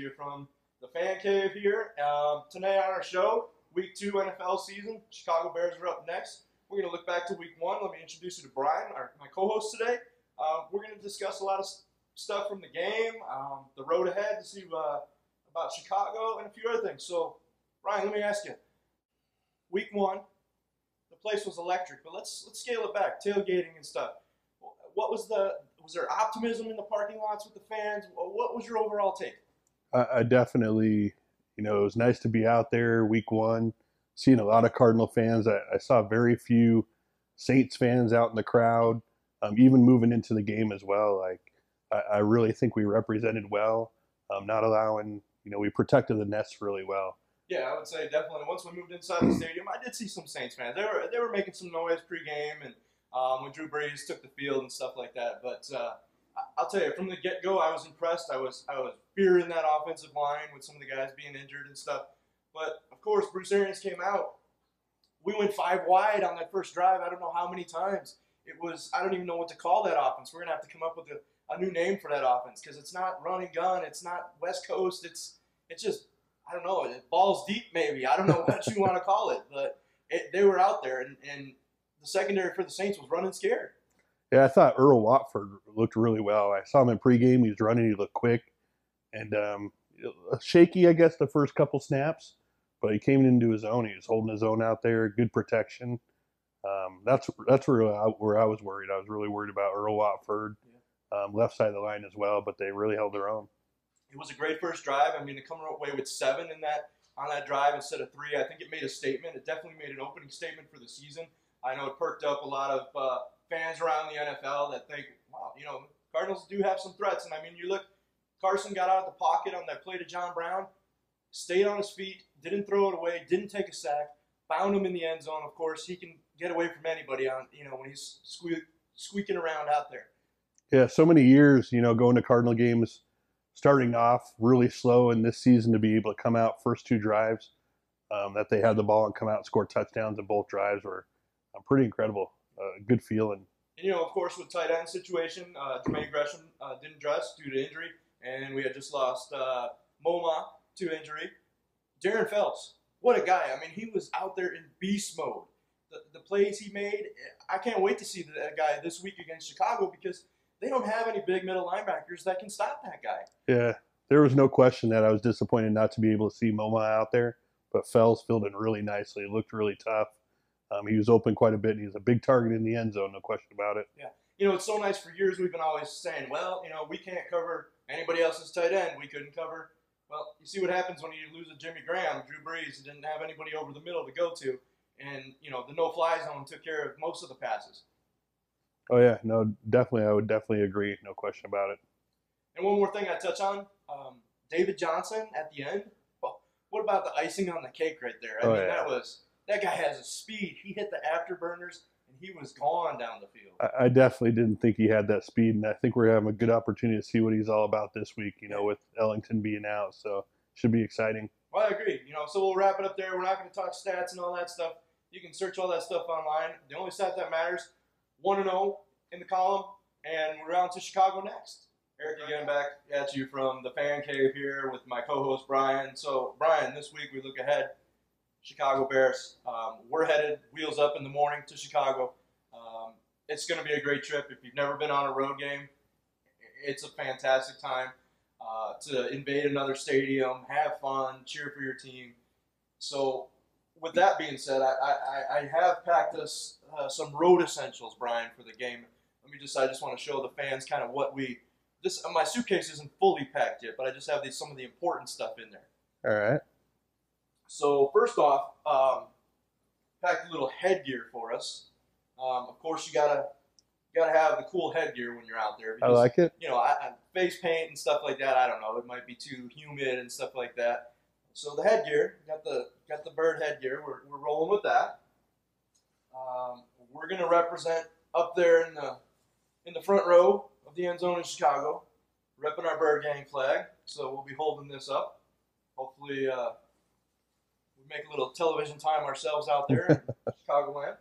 you from the Fan Cave here. Tonight on our show, Week 2 NFL season. Chicago Bears are up next. We're going to look back to Week 1. Let me introduce you to Brian, my co-host today. We're going to discuss a lot of stuff from the game, the road ahead to see about Chicago, and a few other things. So, Brian, let me ask you. Week 1, the place was electric, but let's scale it back, tailgating and stuff. What was there optimism in the parking lots with the fans? What was your overall take? I definitely, it was nice to be out there Week 1, seeing a lot of Cardinal fans. I saw very few Saints fans out in the crowd, even moving into the game as well. I really think we represented well, not allowing, we protected the nest really well. Yeah, I would say definitely. Once we moved inside the stadium, I did see some Saints fans. They were making some noise pregame and when Drew Brees took the field and stuff like that. But I'll tell you, from the get-go, I was impressed. I was fearing that offensive line with some of the guys being injured and stuff. But, of course, Bruce Arians came out. We went 5 wide on that first drive. I don't know how many times. I don't even know what to call that offense. We're going to have to come up with a new name for that offense because it's not run and gun. It's not West Coast. It's just, I don't know, balls deep maybe. I don't know what you want to call it. But they were out there, and the secondary for the Saints was running scared. Yeah, I thought Earl Watford looked really well. I saw him in pregame. He was running. He looked quick. And shaky, I guess, the first couple snaps. But he came into his own. He was holding his own out there. Good protection. That's where I was worried. I was really worried about Earl Watford, left side of the line as well. But they really held their own. It was a great first drive. I mean, to come away with 7 on that drive instead of 3, I think it made a statement. It definitely made an opening statement for the season. I know it perked up a lot of fans around the NFL that think, wow, Cardinals do have some threats. And, I mean, you look, Carson got out of the pocket on that play to John Brown, stayed on his feet, didn't throw it away, didn't take a sack, found him in the end zone. Of course, he can get away from anybody when he's squeaking around out there. Yeah, so many years, going to Cardinal games, starting off really slow, and this season to be able to come out first 2 drives, that they had the ball and come out and score touchdowns in both drives were pretty incredible. Good feeling. And, of course, with tight end situation, Jermaine Gresham didn't dress due to injury, and we had just lost Moma to injury. Darren Phelps, what a guy. I mean, he was out there in beast mode. The plays he made, I can't wait to see that guy this week against Chicago because they don't have any big middle linebackers that can stop that guy. Yeah, there was no question that I was disappointed not to be able to see Moma out there, but Phelps filled in really nicely. It looked really tough. He was open quite a bit. He was a big target in the end zone, no question about it. Yeah. It's so nice. For years we've been always saying, well, we can't cover anybody else's tight end. We couldn't cover. Well, you see what happens when you lose a Jimmy Graham, Drew Brees. Didn't have anybody over the middle to go to. And, the no-fly zone took care of most of the passes. Oh, yeah. No, definitely. I would definitely agree. No question about it. And one more thing I touch on, David Johnson at the end. Well, what about the icing on the cake right there? I mean, that guy has a speed. He hit the afterburners, and he was gone down the field. I definitely didn't think he had that speed, and I think we're having a good opportunity to see what he's all about this week, with Ellington being out. So should be exciting. Well, I agree. So we'll wrap it up there. We're not going to talk stats and all that stuff. You can search all that stuff online. The only stat that matters, 1-0 in the column, and we're on to Chicago next. Eric, again, back at you from the Fan Cave here with my co-host, Brian. So, Brian, this week we look ahead. Chicago Bears. We're headed wheels up in the morning to Chicago. It's going to be a great trip. If you've never been on a road game, it's a fantastic time to invade another stadium, have fun, cheer for your team. So with that being said, I have packed us some road essentials, Brian, for the game. I just want to show the fans kind of my suitcase isn't fully packed yet, but I just have some of the important stuff in there. All right. So first off, packed a little headgear for us. Of course, you gotta have the cool headgear when you're out there. Because, I like it. Face paint and stuff like that. I don't know. It might be too humid and stuff like that. So the headgear, got the bird headgear. We're rolling with that. We're gonna represent up there in the front row of the end zone in Chicago, repping our Birdgang flag. So we'll be holding this up. Hopefully. Make a little television time ourselves out there in Chicagoland.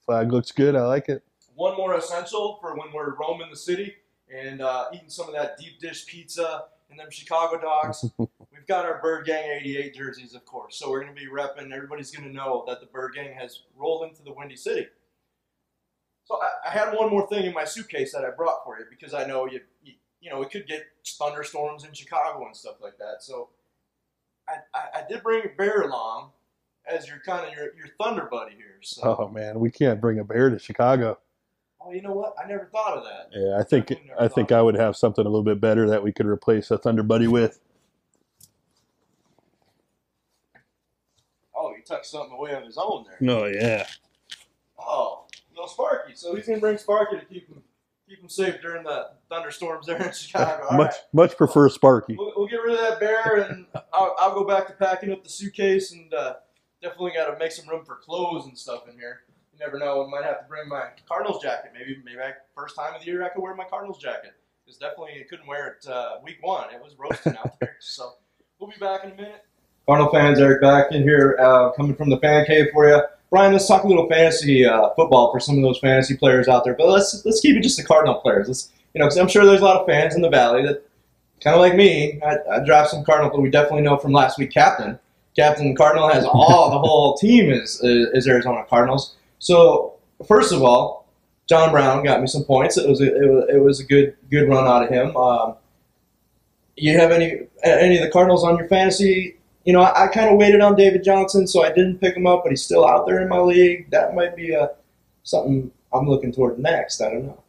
Flag looks good. I like it. One more essential for when we're roaming the city and eating some of that deep dish pizza in them Chicago dogs. We've got our Birdgang 88 jerseys, of course. So we're going to be repping. Everybody's going to know that the Birdgang has rolled into the Windy City. So I had one more thing in my suitcase that I brought for you because I know you know, we could get thunderstorms in Chicago and stuff like that. So I did bring a bear along as your thunder buddy here. So. Oh man, we can't bring a bear to Chicago. Oh, you know what? I never thought of that. Yeah, I think I would have something a little bit better that we could replace a thunder buddy with. Oh, he tucked something away on his own there. No, yeah. Oh, little Sparky. So he's gonna bring Sparky to keep him safe during the thunderstorms there in Chicago. All much prefer Sparky. We'll get rid of that bear, and I'll go back to packing up the suitcase, and definitely got to make some room for clothes and stuff in here. You never know. I might have to bring my Cardinals jacket. Maybe first time of the year I could wear my Cardinals jacket. Because definitely I couldn't wear it week one. It was roasting out there. So we'll be back in a minute. Cardinal fans, Eric back in here, coming from the fan cave for you. Brian, let's talk a little fantasy football for some of those fantasy players out there. But let's keep it just the Cardinal players. Because I'm sure there's a lot of fans in the Valley that, kind of like me, I draft some Cardinal, but we definitely know from last week, Captain Cardinal has the whole team is Arizona Cardinals. So first of all, John Brown got me some points. It was a good run out of him. You have any of the Cardinals on your fantasy? You know, I kind of waited on David Johnson, so I didn't pick him up, but he's still out there in my league. That might be something I'm looking toward next. I don't know.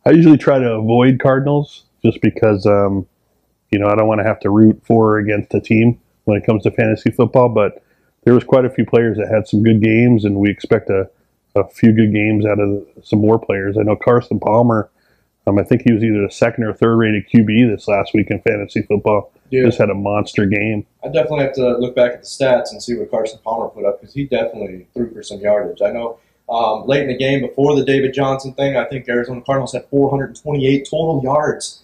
I usually try to avoid Cardinals just because, you know, I don't want to have to root for or against a team when it comes to fantasy football. But there was quite a few players that had some good games, and we expect a few good games out of some more players. I know Carson Palmer, I think he was either the second or third rated QB this last week in fantasy football. Yeah. Just had a monster game. I definitely have to look back at the stats and see what Carson Palmer put up because he definitely threw for some yardage. I know late in the game before the David Johnson thing, I think Arizona Cardinals had 428 total yards.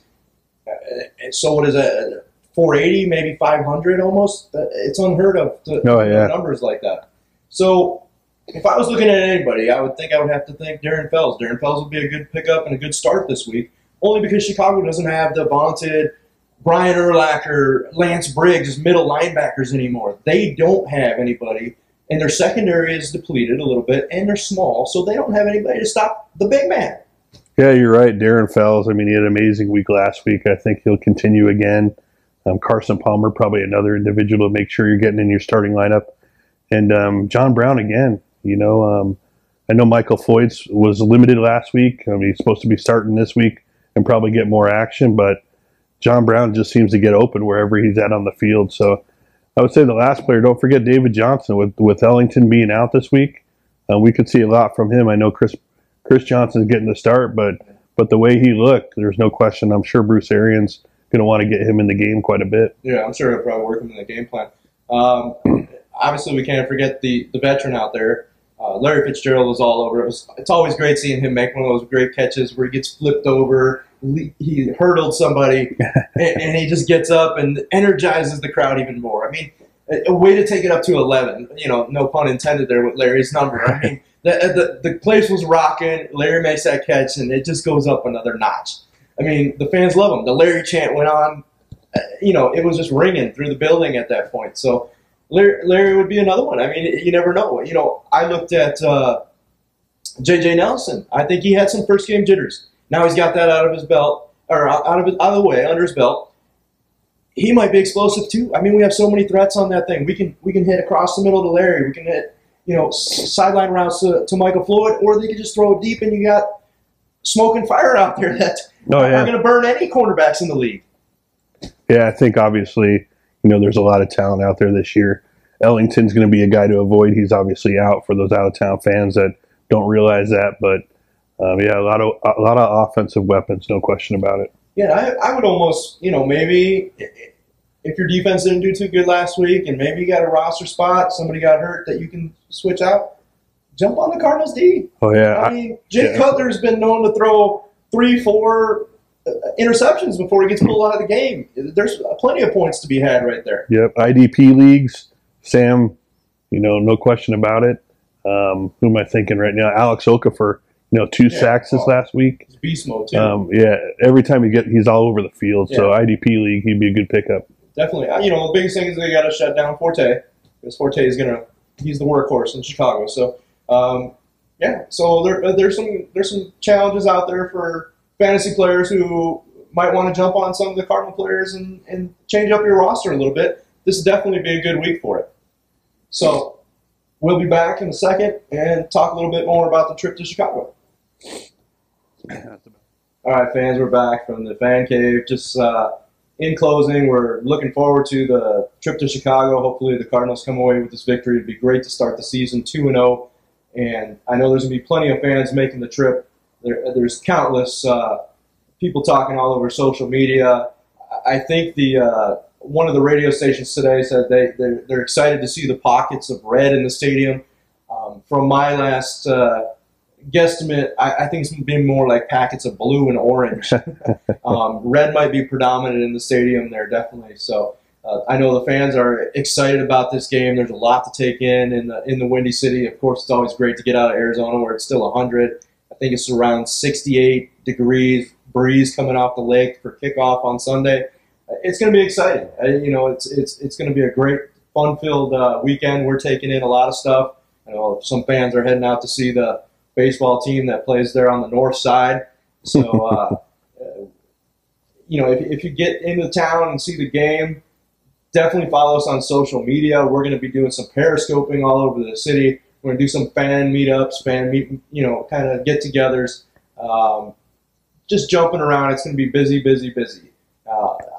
So what is that, 480, maybe 500 almost? It's unheard of to numbers like that. So if I was looking at anybody, I would have to think Darren Fells. Darren Fells would be a good pickup and a good start this week, only because Chicago doesn't have the vaunted Brian Urlacher, Lance Briggs as middle linebackers anymore. They don't have anybody, and their secondary is depleted a little bit, and they're small, so they don't have anybody to stop the big man. Yeah, you're right. Darren Fells, I mean, he had an amazing week last week. I think he'll continue again. Carson Palmer, probably another individual to make sure you're getting in your starting lineup. And John Brown again. You know, I know Michael Floyd was limited last week. I mean, he's supposed to be starting this week and probably get more action, but John Brown just seems to get open wherever he's at on the field. So I would say the last player, don't forget David Johnson. With Ellington being out this week, we could see a lot from him. I know Chris Johnson's getting the start, but the way he looked, there's no question. I'm sure Bruce Arians going to want to get him in the game quite a bit. Yeah, I'm sure he'll probably work him in the game plan. Obviously, we can't forget the veteran out there. Larry Fitzgerald was all over. It's always great seeing him make one of those great catches where he gets flipped over. He hurdled somebody, and he just gets up and energizes the crowd even more. I mean, a way to take it up to 11. You know, no pun intended there with Larry's number. I mean, the place was rocking. Larry makes that catch, and it just goes up another notch. I mean, the fans love him. The Larry chant went on. You know, it was just ringing through the building at that point. So Larry would be another one. I mean, you never know. You know, I looked at J.J. Nelson. I think he had some first game jitters. Now he's got that out of his belt, or out of the way, under his belt. He might be explosive too. I mean, we have so many threats on that thing. We can hit across the middle to Larry. We can hit, you know, sideline routes to Michael Floyd, or they can just throw it deep, and you got smoke and fire out there that are going to burn any cornerbacks in the league. Yeah, I think obviously, you know, there's a lot of talent out there this year. Ellington's going to be a guy to avoid. He's obviously out for those out-of-town fans that don't realize that, but yeah, a lot of offensive weapons, no question about it. Yeah, I would almost, you know, maybe if your defense didn't do too good last week and maybe you got a roster spot, somebody got hurt that you can switch out, jump on the Cardinals D. Oh, yeah. I mean, Jay Cutler's been known to throw 3-4 interceptions before he gets pulled out of the game. There's plenty of points to be had right there. Yep, IDP leagues, Sam, you know, no question about it. Who am I thinking right now? Alex Okafor. 2 sacks this last week. He's beast mode too. Yeah, every time he's all over the field. So IDP league, he'd be a good pickup. Definitely. The biggest thing is they got to shut down Forte, because Forte is he's the workhorse in Chicago. So so there's some challenges out there for fantasy players who might want to jump on some of the Cardinal players and change up your roster a little bit. This will definitely be a good week for it. So we'll be back in a second and talk a little bit more about the trip to Chicago. All right, fans, we're back from the fan cave. Just in closing, we're looking forward to the trip to Chicago. Hopefully the Cardinals come away with this victory. It'd be great to start the season 2-0. And I know there's going to be plenty of fans making the trip. There's countless people talking all over social media. I think one of the radio stations today said they're excited to see the pockets of red in the stadium. From my last guesstimate, I think it's been more like packets of blue and orange. Red might be predominant in the stadium there, definitely. So I know the fans are excited about this game. There's a lot to take in the Windy City. Of course, it's always great to get out of Arizona where it's still 100. I think it's around 68 degrees, breeze coming off the lake for kickoff on Sunday. It's going to be exciting. It's going to be a great, fun-filled weekend. We're taking in a lot of stuff. I know some fans are heading out to see the baseball team that plays there on the north side. So, if you get into town and see the game, definitely follow us on social media. We're going to be doing some periscoping all over the city. We're going to do some fan meetups, kind of get-togethers. Just jumping around. It's going to be busy, busy, busy.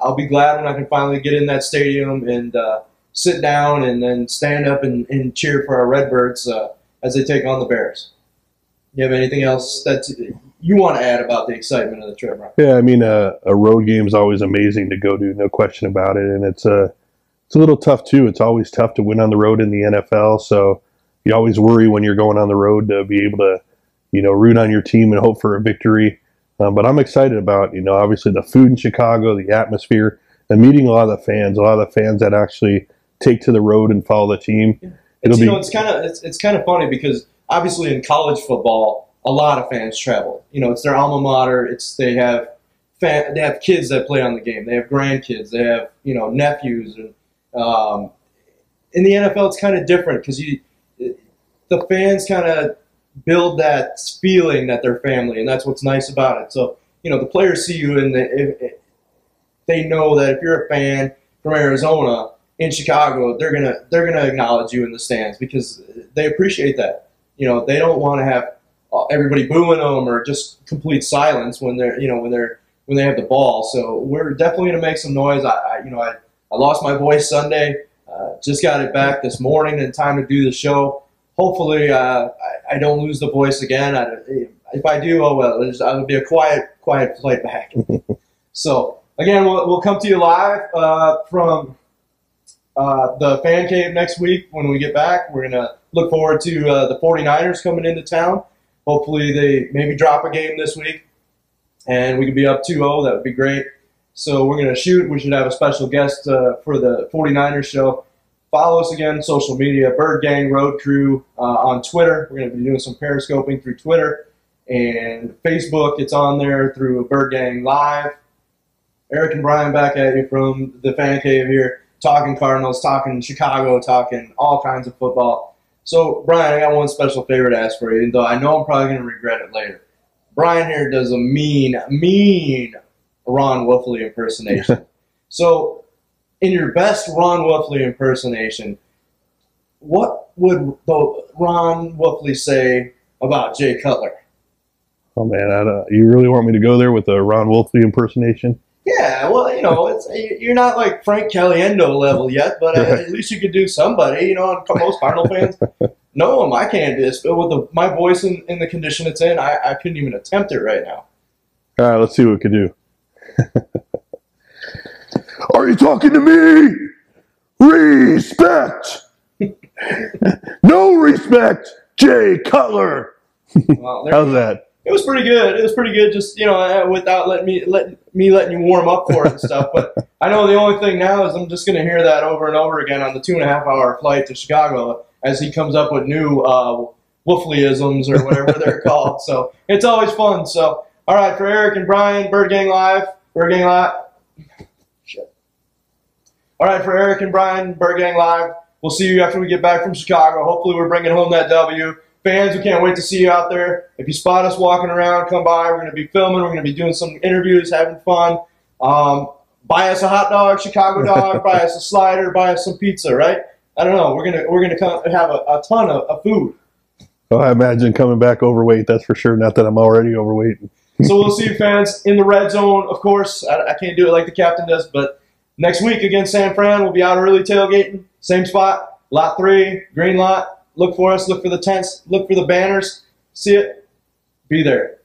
I'll be glad when I can finally get in that stadium and sit down and then stand up and cheer for our Redbirds as they take on the Bears. You have anything else that you want to add about the excitement of the trip, Ryan? Yeah, I mean, a road game is always amazing to go to, no question about it. And it's a little tough, too. It's always tough to win on the road in the NFL. So you always worry when you're going on the road to be able to, root on your team and hope for a victory. But I'm excited about, obviously the food in Chicago, the atmosphere, and meeting a lot of the fans that actually take to the road and follow the team. Yeah. It's kind of funny because obviously in college football, a lot of fans travel. It's their alma mater. They have kids that play on the game. They have grandkids. They have nephews. And in the NFL, it's kind of different because the fans kind of build that feeling that they're family, and that's what's nice about it. So, the players see you, and they know that if you're a fan from Arizona in Chicago, they're gonna acknowledge you in the stands because they appreciate that. They don't want to have everybody booing them or just complete silence when they have the ball. So we're definitely gonna make some noise. I lost my voice Sunday, just got it back this morning in time to do the show. Hopefully, I don't lose the voice again. If I do, oh well. It'll be a quiet flight back. So again, we'll come to you live from the fan cave next week when we get back. We're gonna look forward to the 49ers coming into town. Hopefully, they maybe drop a game this week, and we could be up 2-0. That would be great. So we're gonna shoot. We should have a special guest for the 49ers show. Follow us again, social media, Birdgang Road Crew on Twitter. We're going to be doing some periscoping through Twitter and Facebook. It's on there through Birdgang Live. Eric and Brian back at you from the fan cave here, talking Cardinals, talking Chicago, talking all kinds of football. So, Brian, I got one special favor to ask for you, though I know I'm probably going to regret it later. Brian here does a mean Ron Wolfley impersonation. So, in your best Ron Wolfley impersonation, what would Ron Wolfley say about Jay Cutler? Oh man, you really want me to go there with a Ron Wolfley impersonation? Yeah, well, you're not like Frank Caliendo level yet, but at least you could do somebody. Most Cardinal fans know him. I can't do this, but with my voice in the condition it's in, I couldn't even attempt it right now. All right, let's see what we can do. Are you talking to me? Respect! No respect, Jay Cutler! Well, How's that? It was pretty good. Just, without letting you warm up for it and stuff. But I know the only thing now is I'm just going to hear that over and over again on the 2.5-hour flight to Chicago as he comes up with new wooflyisms or whatever they're called. So it's always fun. So, all right, for Eric and Brian, Birdgang Live. Shit. All right, for Eric and Brian, Birdgang Live. We'll see you after we get back from Chicago. Hopefully we're bringing home that W. Fans, we can't wait to see you out there. If you spot us walking around, come by. We're going to be filming. We're going to be doing some interviews, having fun. Buy us a hot dog, Chicago dog. Buy us a slider. Buy us some pizza, right? I don't know. We're gonna come have a ton of food. Oh, I imagine coming back overweight. That's for sure. Not that I'm already overweight. So we'll see you fans in the red zone. Of course, I can't do it like the captain does, but next week against San Fran, we'll be out early tailgating. Same spot, lot 3, green lot. Look for us. Look for the tents. Look for the banners. See it. Be there.